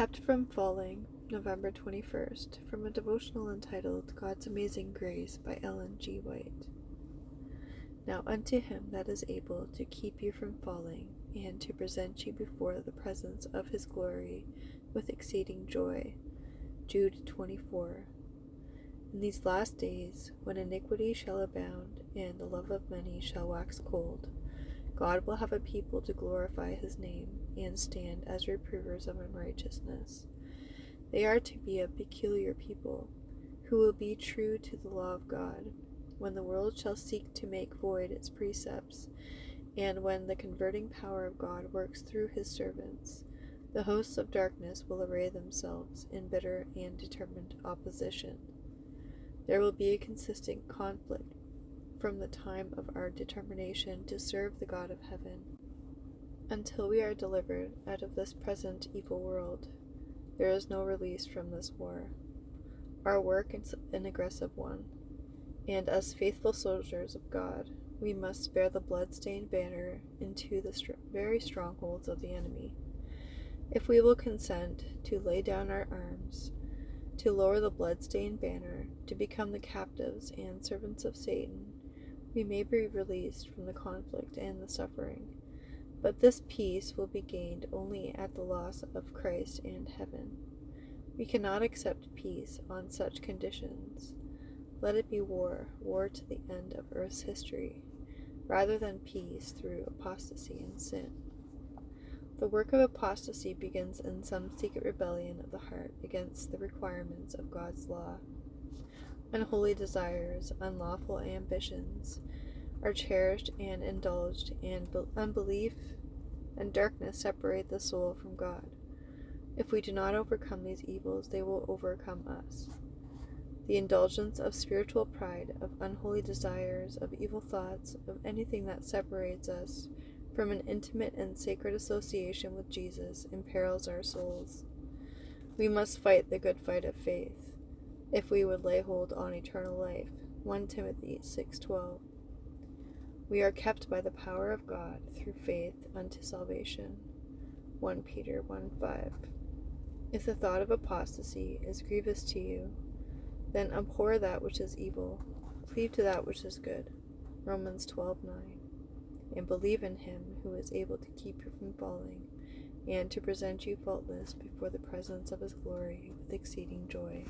Kept from Falling, November 21st, from a devotional entitled God's Amazing Grace by Ellen G. White. Now unto him that is able to keep you from falling, and to present you before the presence of his glory with exceeding joy. Jude 24. In these last days, when iniquity shall abound, and the love of many shall wax cold, God will have a people to glorify his name, and stand as reprovers of unrighteousness. They are to be a peculiar people, who will be true to the law of God, when the world shall seek to make void its precepts, and when the converting power of God works through his servants. The hosts of darkness will array themselves in bitter and determined opposition. There will be a consistent conflict from the time of our determination to serve the God of heaven, until we are delivered out of this present evil world. There is no release from this war. Our work is an aggressive one, and as faithful soldiers of God, we must bear the blood-stained banner into the very strongholds of the enemy. If we will consent to lay down our arms, to lower the blood-stained banner, to become the captives and servants of Satan, we may be released from the conflict and the suffering. But this peace will be gained only at the loss of Christ and heaven. We cannot accept peace on such conditions. Let it be war to the end of earth's history, rather than peace through apostasy and sin. The work of apostasy begins in some secret rebellion of the heart against the requirements of God's law. Unholy desires, unlawful ambitions are cherished and indulged, and unbelief and darkness separate the soul from God. If we do not overcome these evils, they will overcome us. The indulgence of spiritual pride, of unholy desires, of evil thoughts, of anything that separates us from an intimate and sacred association with Jesus imperils our souls. We must fight the good fight of faith, if we would lay hold on eternal life. 1 Timothy 6:12. We are kept by the power of God through faith unto salvation. 1 Peter 1:5. If the thought of apostasy is grievous to you, then abhor that which is evil, cleave to that which is good. Romans 12:9. And believe in him who is able to keep you from falling, and to present you faultless before the presence of his glory with exceeding joy.